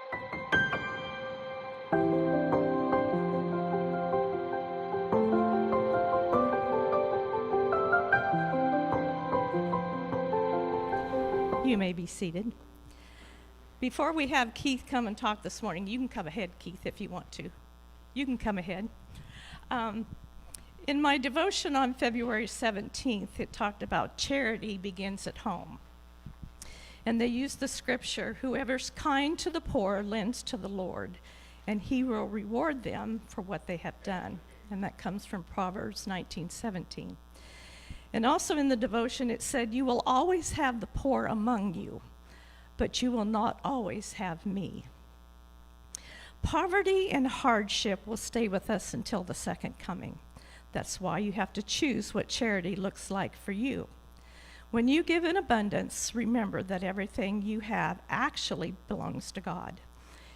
You may be seated. Before we have Keith come and talk this morning, you can come ahead, Keith, if you want to. You can come ahead. In my devotion on February 17th, it talked about charity begins at home. And they used the scripture, whoever's kind to the poor lends to the Lord, and he will reward them for what they have done. And that comes from Proverbs 19:17. And also in the devotion, it said, you will always have the poor among you, but you will not always have me. Poverty and hardship will stay with us until the second coming. That's why you have to choose what charity looks like for you. When you give in abundance, remember that everything you have actually belongs to God.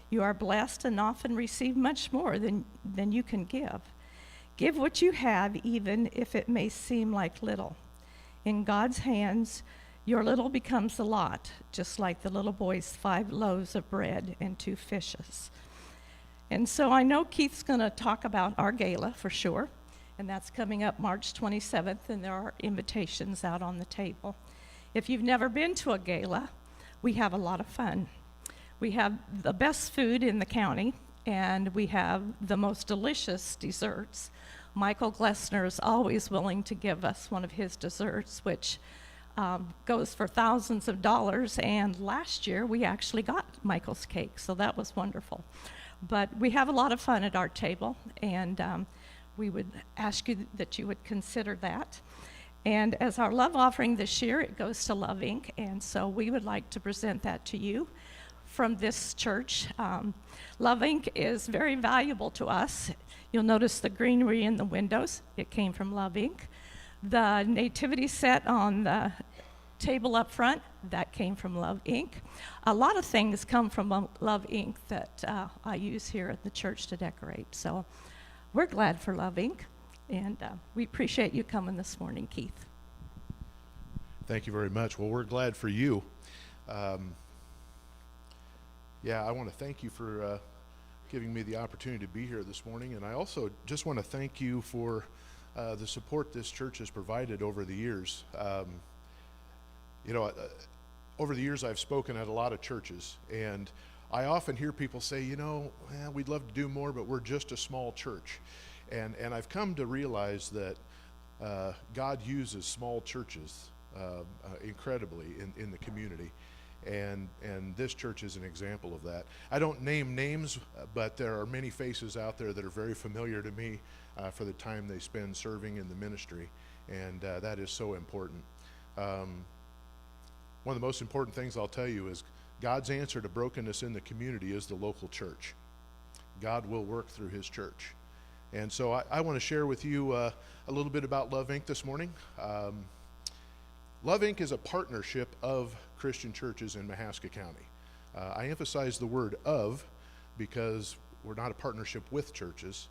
You are blessed and often receive much more than you can give. Give what you have, even if it may seem like little. In God's hands, your little becomes a lot, just like the little boy's 5 loaves of bread and 2 fishes. And so I know Keith's going to talk about our gala for sure, and that's coming up March 27th, and there are invitations out on the table. If you've never been to a gala, we have a lot of fun. We have the best food in the county, and we have the most delicious desserts. Michael Glessner is always willing to give us one of his desserts, which goes for thousands of dollars, and last year we actually got Michael's cake, so that was wonderful. But we have a lot of fun at our table, and we would ask you that you would consider that. And as our love offering this year, it goes to Love Inc., and so we would like to present that to you from this church. Love Inc. is very valuable to us. You'll notice the greenery in the windows. It came from Love Inc. The nativity set on the table up front, that came from Love Inc. A lot of things come from Love Inc. that I use here at the church to decorate. So we're glad for Love Inc. And we appreciate you coming this morning, Keith. Thank you very much. Well, we're glad for you. I want to thank you for giving me the opportunity to be here this morning, and I also just want to thank you for the support this church has provided over the years. Over the years I've spoken at a lot of churches, and I often hear people say, we'd love to do more, but we're just a small church. And I've come to realize that God uses small churches incredibly in the community. And this church is an example of that. I don't name names, but there are many faces out there that are very familiar to me for the time they spend serving in the ministry, and that is so important. One of the most important things I'll tell you is God's answer to brokenness in the community is the local church. God will work through his church. And so I want to share with you a little bit about Love Inc. this morning. Love Inc. is a partnership of Christian churches in Mahaska County. I emphasize the word of because we're not a partnership with churches.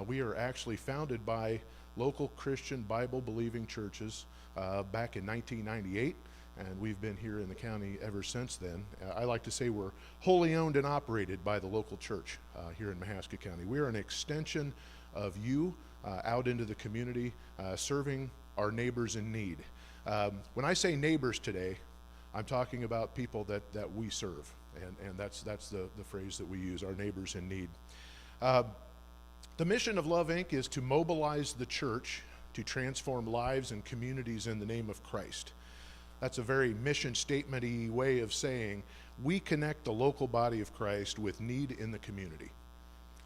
We are actually founded by local Christian Bible-believing churches back in 1998, and we've been here in the county ever since then. I like to say we're wholly owned and operated by the local church here in Mahaska County. We are an extension of you out into the community, serving our neighbors in need. When I say neighbors today, I'm talking about people that we serve, and that's the phrase that we use, our neighbors in need. The mission of Love Inc. is to mobilize the church to transform lives and communities in the name of Christ. That's a very mission statement-y way of saying we connect the local body of Christ with need in the community.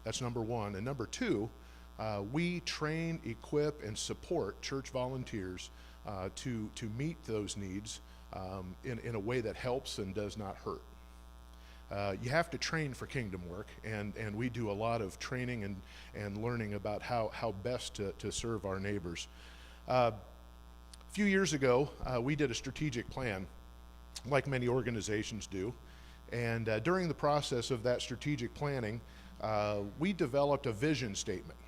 That's number one. And number two, we train, equip, and support church volunteers to meet those needs in a way that helps and does not hurt. You have to train for kingdom work, and we do a lot of training and learning about how best to serve our neighbors. A few years ago, we did a strategic plan, like many organizations do, and during the process of that strategic planning, we developed a vision statement,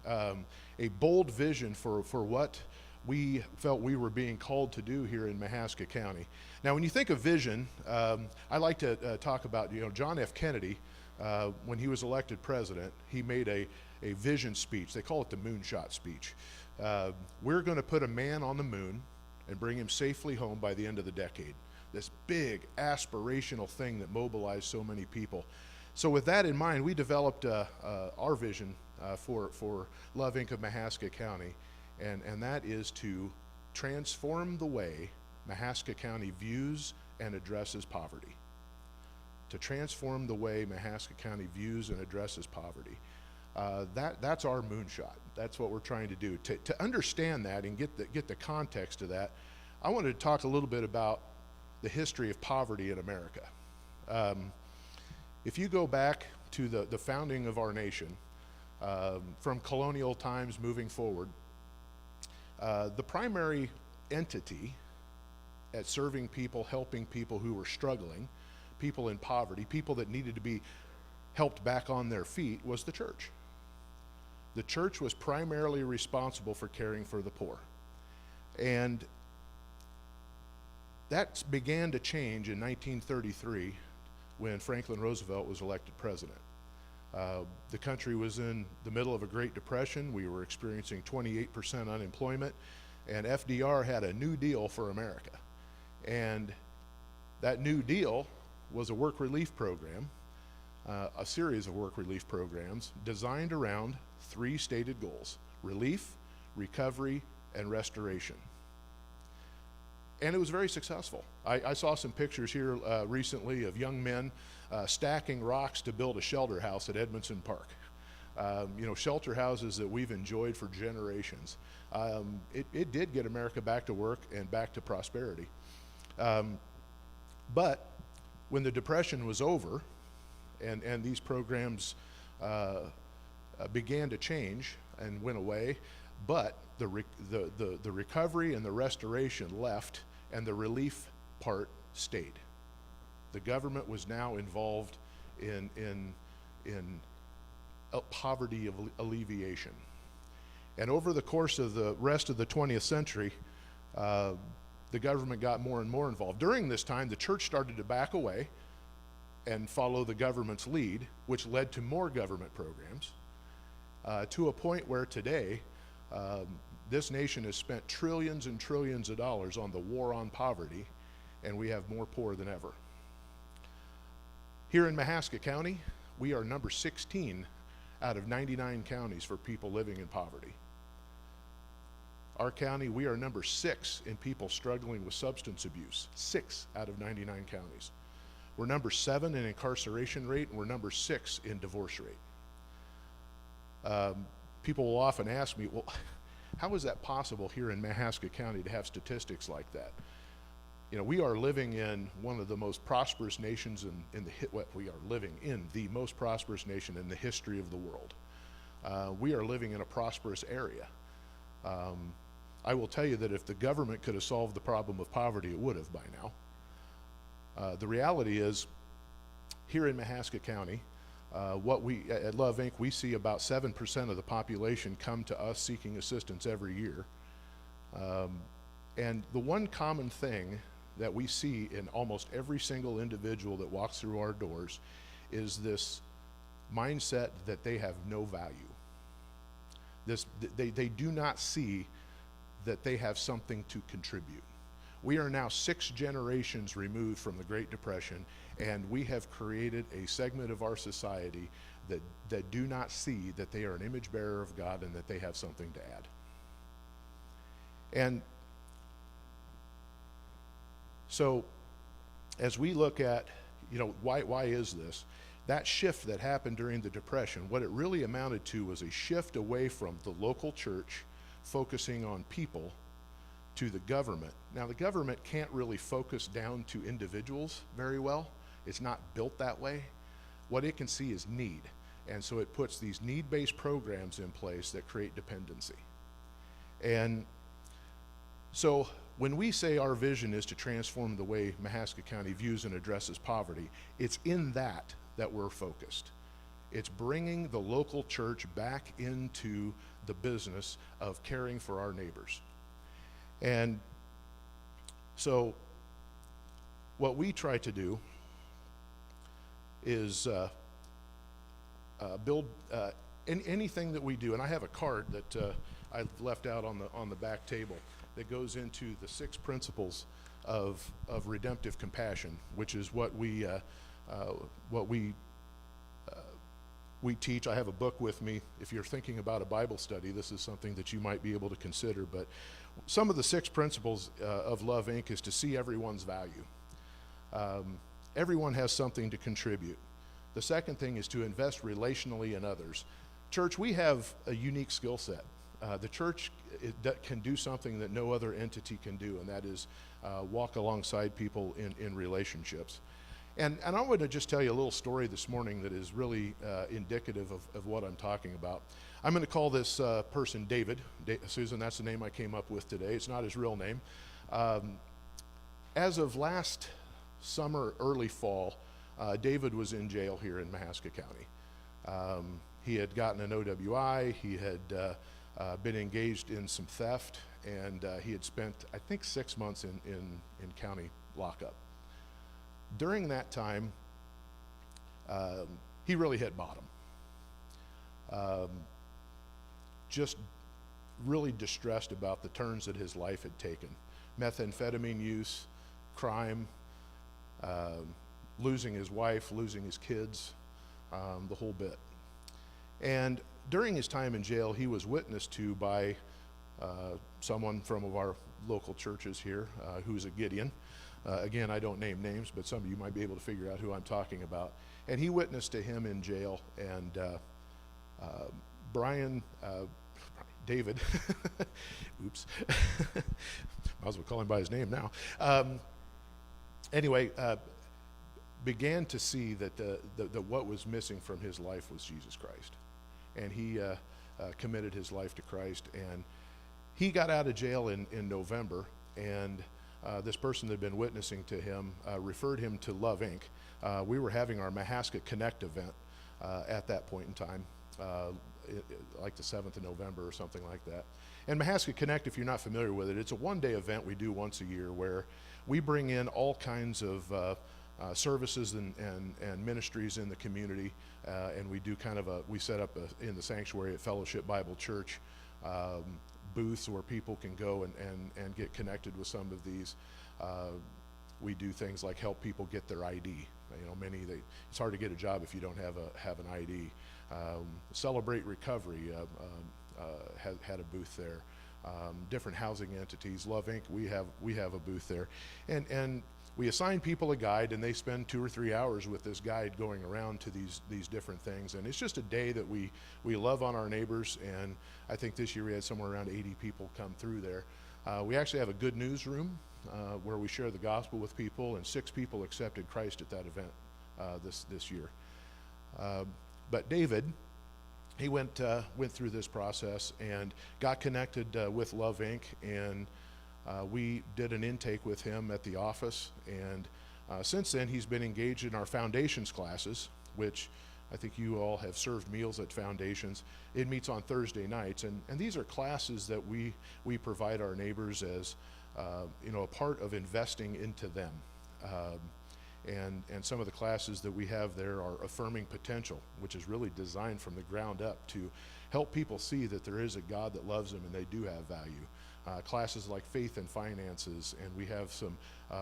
a bold vision for what we felt we were being called to do here in Mahaska County. Now, when you think of vision, I like to talk about, John F. Kennedy, when he was elected president, he made a vision speech. They call it the moonshot speech. We're going to put a man on the moon and bring him safely home by the end of the decade. This big aspirational thing that mobilized so many people. So with that in mind, we developed our vision for Love Inc. of Mahaska County, and that is to transform the way Mahaska County views and addresses poverty. To transform the way Mahaska County views and addresses poverty. That's our moonshot. That's what we're trying to do. To understand that and get the context of that, I wanted to talk a little bit about the history of poverty in America. If you go back to the founding of our nation, from colonial times moving forward, the primary entity at serving people, helping people who were struggling, people in poverty, people that needed to be helped back on their feet, was the church. The church was primarily responsible for caring for the poor. And that began to change in 1933 when Franklin Roosevelt was elected president. The country was in the middle of a Great Depression. We were experiencing 28% unemployment, and FDR had a New Deal for America. And that New Deal was a work relief program, a series of work relief programs designed around three stated goals: relief, recovery, and restoration. And it was very successful. I saw some pictures here recently of young men stacking rocks to build a shelter house at Edmondson Park. Shelter houses that we've enjoyed for generations. It did get America back to work and back to prosperity. But when the Depression was over and these programs began to change and went away, but the recovery and the restoration left, and the relief part stayed. The government was now involved in poverty alleviation. And over the course of the rest of the 20th century, the government got more and more involved. During this time, the church started to back away and follow the government's lead, which led to more government programs, to a point where today, this nation has spent trillions and trillions of dollars on the war on poverty, and we have more poor than ever. Here in Mahaska County, we are number 16 out of 99 counties for people living in poverty. Our county, we are number 6 in people struggling with substance abuse, 6 out of 99 counties. We're number 7 in incarceration rate, and we're number 6 in divorce rate. People will often ask me, well, how is that possible here in Mahaska County to have statistics like that? We are living in one of the most prosperous nations we are living in the most prosperous nation in the history of the world. We are living in a prosperous area. I will tell you that if the government could have solved the problem of poverty, it would have by now. The reality is, here in Mahaska County, what we at Love Inc., we see about 7% of the population come to us seeking assistance every year. And the one common thing that we see in almost every single individual that walks through our doors is this mindset that they have no value. They do not see that they have something to contribute. We are now 6 generations removed from the Great Depression, and we have created a segment of our society that do not see that they are an image bearer of God and that they have something to add. And so as we look at, why is this? That shift that happened during the Depression, what it really amounted to was a shift away from the local church focusing on people to the government. Now, the government can't really focus down to individuals very well. It's not built that way. What it can see is need. And so it puts these need-based programs in place that create dependency. And so when we say our vision is to transform the way Mahaska County views and addresses poverty, it's in that we're focused. It's bringing the local church back into the business of caring for our neighbors. And so what we try to do is build anything that we do. And I have a card that I've left out on the back table that goes into the 6 principles of redemptive compassion, which is what we teach. I have a book with me. If you're thinking about a Bible study, this is something that you might be able to consider. But some of the 6 principles of Love Inc. is to see everyone's value. Everyone has something to contribute. The second thing is to invest relationally in others. Church, we have a unique skill set. The church can do something that no other entity can do, and that is walk alongside people in relationships. And I want to just tell you a little story this morning that is really indicative of what I'm talking about. I'm going to call this person David. Susan, that's the name I came up with today. It's not his real name. As of last summer, early fall, David was in jail here in Mahaska County. He had gotten an OWI. He had been engaged in some theft, and he had spent, I think, 6 months in county lockup. During that time, he really hit bottom. Just really distressed about the turns that his life had taken. Methamphetamine use, crime, losing his wife, losing his kids, the whole bit. And during his time in jail, he was witnessed to by someone from one of our local churches here, who's a Gideon. Again, I don't name names, but some of you might be able to figure out who I'm talking about. And he witnessed to him in jail, and David, oops, might as well call him by his name now. Anyway, began to see that what was missing from his life was Jesus Christ. And he committed his life to Christ, and he got out of jail in November, and this person that had been witnessing to him referred him to Love Inc. We were having our Mahaska Connect event at that point in time, like the 7th of November or something like that. And Mahaska Connect, if you're not familiar with it, it's a one-day event we do once a year where we bring in all kinds of services and ministries in the community, and we do we set up in the sanctuary at Fellowship Bible Church booths where people can go and get connected with some of these. We do things like help people get their ID. You know, it's hard to get a job if you don't have an ID. Celebrate Recovery had a booth there. Different housing entities, Love Inc. We have a booth there, and we assign people a guide, and they spend 2 or 3 hours with this guide going around to these different things. And it's just a day that we love on our neighbors. And I think this year we had somewhere around 80 people come through there. We actually have a good news room where we share the gospel with people, and 6 people accepted Christ at that event this year. But David, he went through this process and got connected with Love Inc. and we did an intake with him at the office, and since then he's been engaged in our foundations classes, which I think you all have served meals at foundations. It meets on Thursday nights, and these are classes that we provide our neighbors as a part of investing into them. And some of the classes that we have there are Affirming Potential, which is really designed from the ground up to help people see that there is a God that loves them and they do have value. Classes like Faith and Finances, and we have some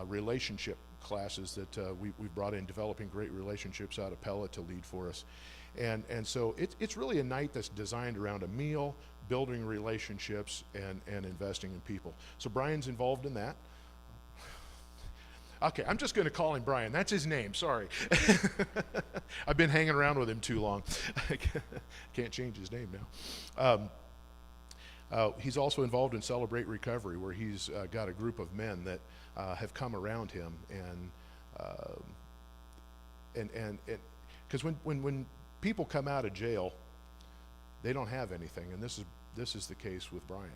relationship classes that we brought in, Developing Great Relationships out of Pella to lead for us. And so it's really a night that's designed around a meal, building relationships, and investing in people. So Brian's involved in that. Okay, I'm just going to call him Brian. That's his name, sorry. I've been hanging around with him too long. I can't change his name now. He's also involved in Celebrate Recovery, where he's got a group of men that have come around him, and because when people come out of jail, they don't have anything, and this is the case with Brian.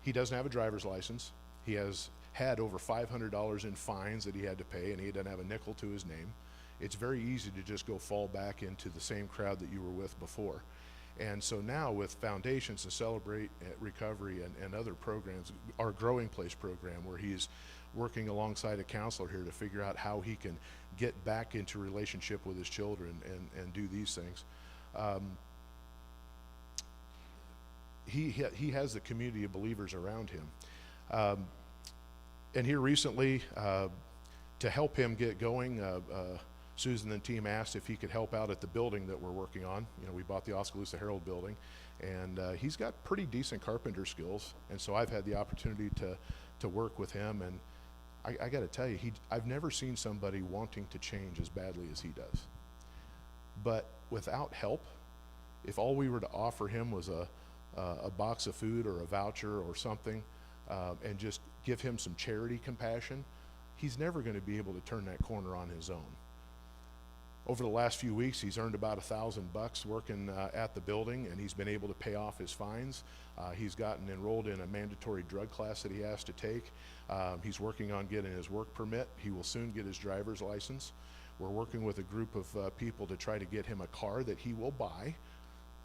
He doesn't have a driver's license. He has had over $500 in fines that he had to pay, and he doesn't have a nickel to his name. It's very easy to just go fall back into the same crowd that you were with before. And so now with Foundations to Celebrate Recovery and other programs, our Growing Place program, where he's working alongside a counselor here to figure out how he can get back into relationship with his children and do these things. He has the community of believers around him. And here recently, to help him get going, Susan and the team asked if he could help out at the building that we're working on. You know, we bought the Oskaloosa Herald building, and he's got pretty decent carpenter skills, and so I've had the opportunity to work with him, and I got to tell you, I've never seen somebody wanting to change as badly as he does. But without help, if all we were to offer him was a box of food or a voucher or something, and just give him some charity compassion, he's never going to be able to turn that corner on his own. Over the last few weeks, he's earned about $1,000 working at the building, and he's been able to pay off his fines. He's gotten enrolled in a mandatory drug class that he has to take. He's working on getting his work permit. He will soon get his driver's license. We're working with a group of people to try to get him a car that he will buy.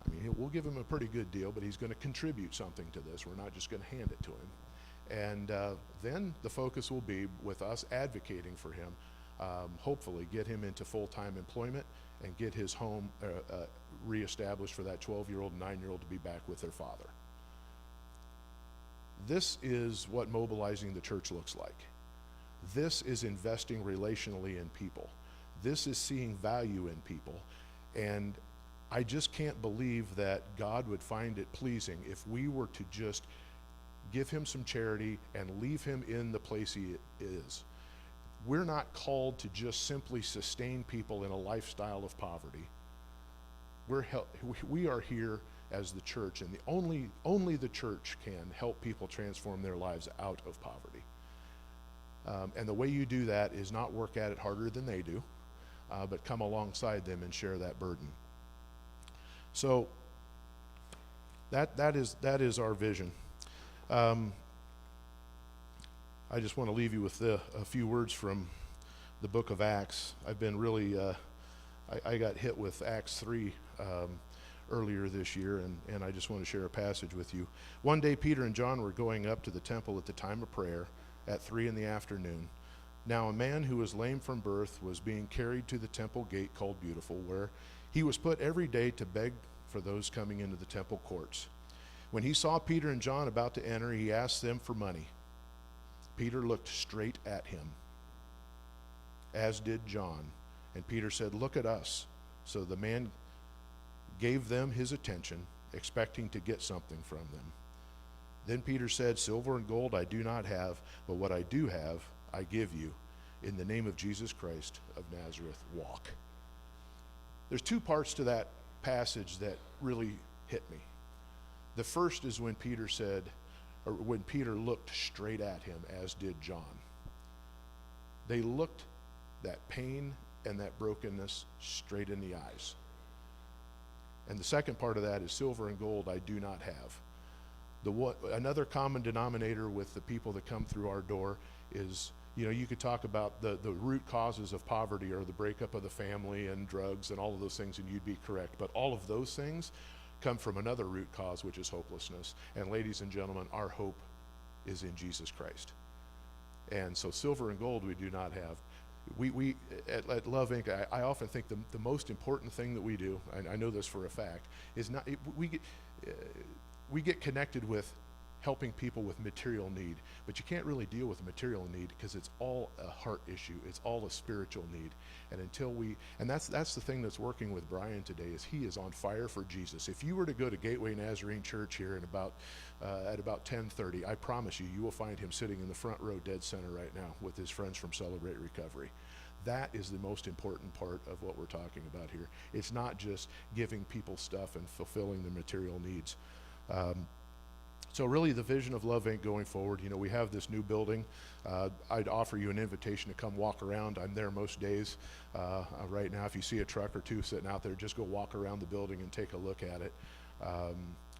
I mean, we'll give him a pretty good deal, but he's going to contribute something to this. We're not just going to hand it to him. And then the focus will be with us advocating for him. Hopefully get him into full-time employment and get his home reestablished for that 12-year-old and 9-year-old to be back with their father. This is what mobilizing the church looks like. This is investing relationally in people. This is seeing value in people. And I just can't believe that God would find it pleasing if we were to just give him some charity and leave him in the place he is. We're not called to just simply sustain people in a lifestyle of poverty. We are here as the church, and only the church can help people transform their lives out of poverty. And the way you do that is not work at it harder than they do, but come alongside them and share that burden. So that is our vision. I just want to leave you with a few words from the book of Acts. I've been really, I got hit with Acts 3 earlier this year, and I just want to share a passage with you. One day Peter and John were going up to the temple at the time of prayer at 3 p.m. Now a man who was lame from birth was being carried to the temple gate called Beautiful, where he was put every day to beg for those coming into the temple courts. When he saw Peter and John about to enter, he asked them for money. Peter looked straight at him, as did John. And Peter said, "Look at us." So the man gave them his attention, expecting to get something from them. Then Peter said, "Silver and gold I do not have, but what I do have I give you. In the name of Jesus Christ of Nazareth, walk." There's two parts to that passage that really hit me. The first is when Peter said, or when Peter looked straight at him, as did John. They looked that pain and that brokenness straight in the eyes. And the second part of that is silver and gold I do not have. Another common denominator with the people that come through our door is, you know, you could talk about the root causes of poverty or the breakup of the family and drugs and all of those things, and you'd be correct. But all of those things come from another root cause, which is hopelessness. And ladies and gentlemen, our hope is in Jesus Christ. And so silver and gold we do not have. We at Love Inc., I often think the most important thing that we do, and I know this for a fact, is not we get connected with helping people with material need, but you can't really deal with material need because it's all a heart issue. It's all a spiritual need. And that's the thing that's working with Brian today, is he is on fire for Jesus. If you were to go to Gateway Nazarene Church here at about 10:30, I promise you will find him sitting in the front row dead center right now with his friends from Celebrate Recovery. That is the most important part of what we're talking about here. It's not just giving people stuff and fulfilling their material needs. So really the vision of Love Inc. going forward, you know, we have this new building. I'd offer you an invitation to come walk around. I'm there most days right now. If you see a truck or two sitting out there, just go walk around the building and take a look at it.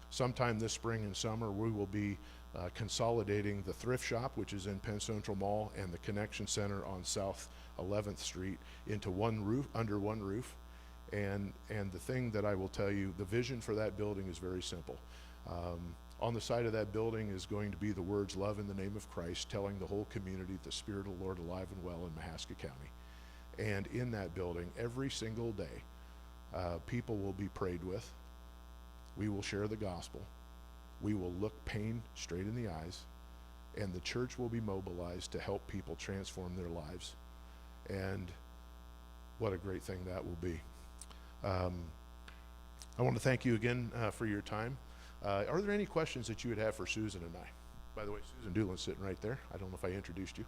Sometime this spring and summer, we will be consolidating the thrift shop, which is in Penn Central Mall, and the Connection Center on South 11th Street into one roof, under one roof. And the thing that I will tell you, the vision for that building is very simple. On the side of that building is going to be the words, "Love in the name of Christ," telling the whole community the Spirit of the Lord alive and well in Mahaska County. And in that building, every single day, people will be prayed with. We will share the gospel. We will look pain straight in the eyes, and the church will be mobilized to help people transform their lives. And what a great thing that will be. I want to thank you again for your time. Are there any questions that you would have for Susan and I? By the way, Susan Doolin's sitting right there. I don't know if I introduced you.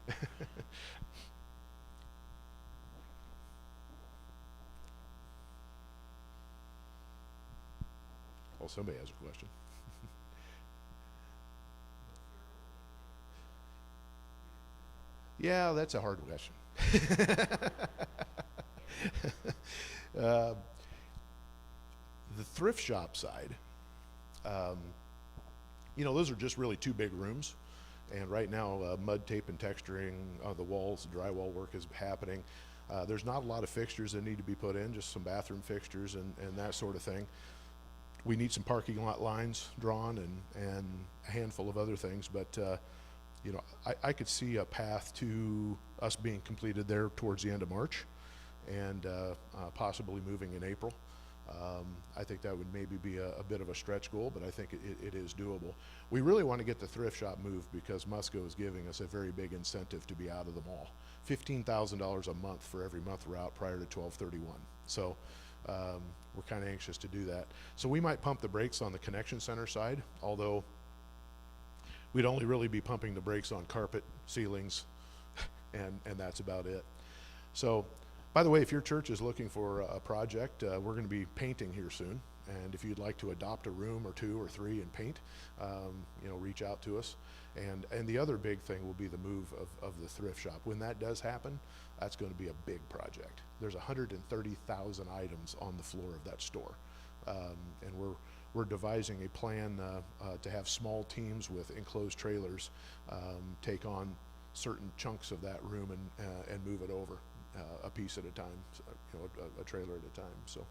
Well, somebody has a question. Yeah, that's a hard question. The thrift shop side, those are just really two big rooms. And right now, mud tape and texturing the walls, drywall work is happening. There's not a lot of fixtures that need to be put in, just some bathroom fixtures and that sort of thing. We need some parking lot lines drawn and a handful of other things, but I could see a path to us being completed there towards the end of March and possibly moving in April. I think that would maybe be a bit of a stretch goal, but I think it is doable. We really want to get the thrift shop moved because Musco is giving us a very big incentive to be out of the mall. $15,000 a month for every month we're out prior to 12/31. So we're kind of anxious to do that. So we might pump the brakes on the connection center side, although we'd only really be pumping the brakes on carpet, ceilings, and that's about it. So, by the way, if your church is looking for a project, we're going to be painting here soon. And if you'd like to adopt a room or two or three and paint, reach out to us. And the other big thing will be the move of the thrift shop. When that does happen, that's going to be a big project. There's 130,000 items on the floor of that store. And we're devising a plan to have small teams with enclosed trailers take on certain chunks of that room and move it over a piece at a time, so, a trailer at a time. So.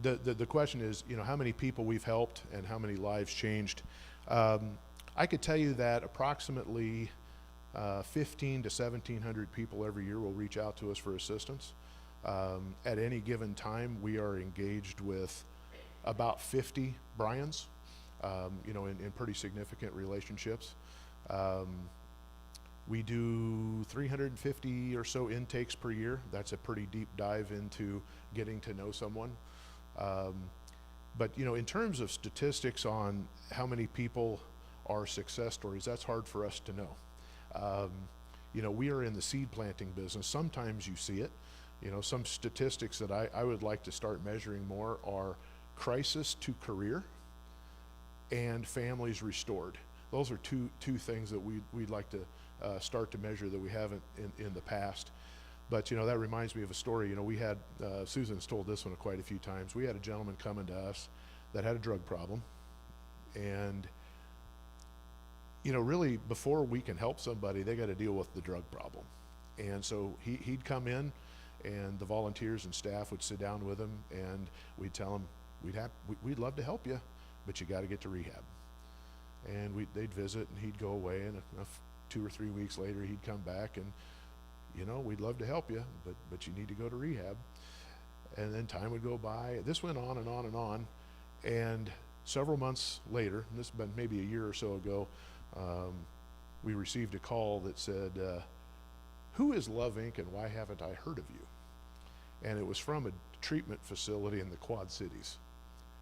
The question is, how many people we've helped and how many lives changed. I could tell you that approximately 15 to 1,700 people every year will reach out to us for assistance. At any given time, we are engaged with about 50 Bryans, in pretty significant relationships. We do 350 or so intakes per year. That's a pretty deep dive into getting to know someone. But in terms of statistics on how many people are success stories, that's hard for us to know. We are in the seed planting business. Sometimes you see it. Some statistics that I would like to start measuring more are crisis to career and families restored. Those are two things that we'd like to start to measure that we haven't in the past. But that reminds me of a story. We had Susan's told this one quite a few times. We had a gentleman coming to us that had a drug problem, and really before we can help somebody, they got to deal with the drug problem. And so he'd come in, and the volunteers and staff would sit down with him, and we'd tell him we'd love to help you, but you got to get to rehab. And they'd visit, and he'd go away, and 2 or 3 weeks later he'd come back, and we'd love to help you, but you need to go to rehab. And then time would go by. This went on and on and on. And several months later, and this has been maybe a year or so ago, we received a call that said, "Who is Love Inc. and why haven't I heard of you?" And it was from a treatment facility in the Quad Cities.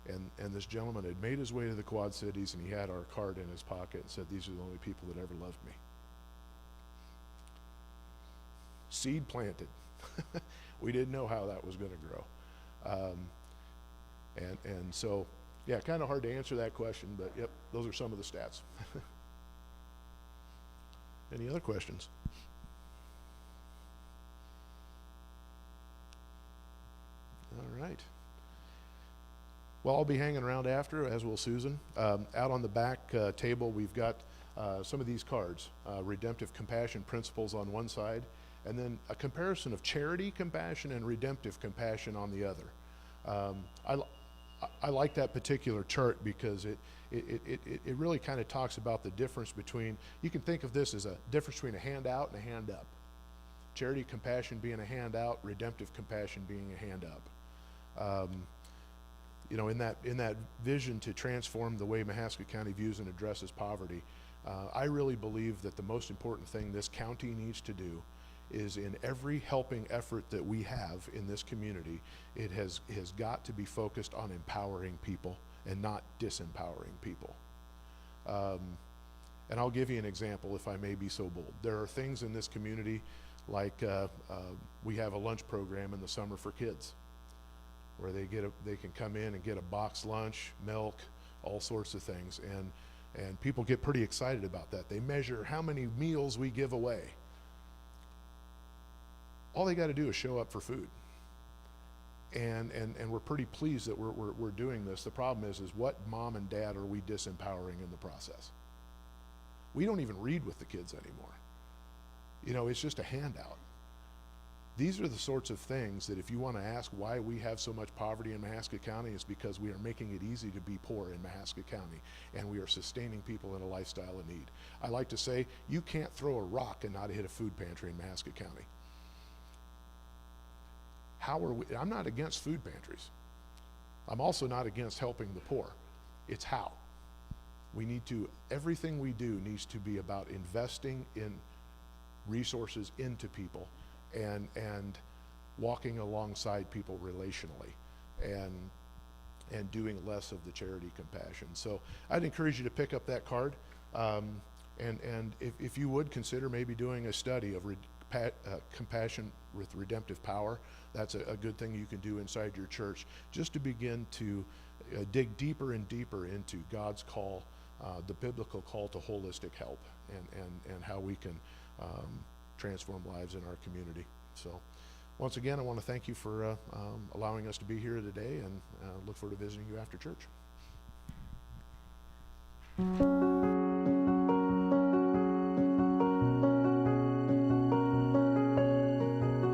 And this gentleman had made his way to the Quad Cities, and he had our card in his pocket and said, "These are the only people that ever loved me." Seed planted. We didn't know how that was going to grow. And so, yeah, kind of hard to answer that question, but yep, those are some of the stats. Any other questions? All right. Well, I'll be hanging around after, as will Susan. Out on the back table, we've got some of these cards, redemptive compassion principles on one side, and then a comparison of charity compassion and redemptive compassion on the other. I like that particular chart because it really kind of talks about the difference between, you can think of this as a difference between a handout and a hand up. Charity compassion being a handout, redemptive compassion being a hand up. You know, in that vision to transform the way Mahaska County views and addresses poverty, I really believe that the most important thing this county needs to do is, in every helping effort that we have in this community, it has got to be focused on empowering people and not disempowering people. And I'll give you an example, if I may be so bold. There are things in this community like we have a lunch program in the summer for kids, where they can come in and get a boxed lunch, milk, all sorts of things, and people get pretty excited about that. They measure how many meals we give away. All they got to do is show up for food, and we're pretty pleased that we're doing this. The problem is what mom and dad are we disempowering in the process? We don't even read with the kids anymore. You know, it's just a handout. These are the sorts of things that, if you want to ask why we have so much poverty in Mahaska County, it's because we are making it easy to be poor in Mahaska County, and we are sustaining people in a lifestyle of need. I like to say, you can't throw a rock and not hit a food pantry in Mahaska County. I'm not against food pantries. I'm also not against helping the poor. It's how. Everything we do needs to be about investing in resources into people, and walking alongside people relationally, and doing less of the charity compassion. So I'd encourage you to pick up that card, and if you would consider maybe doing a study of compassion with redemptive power. That's a good thing you can do inside your church, just to begin to dig deeper and deeper into God's call, the biblical call to holistic help, and how we can transform lives in our community. So once again, I want to thank you for allowing us to be here today, and look forward to visiting you after church.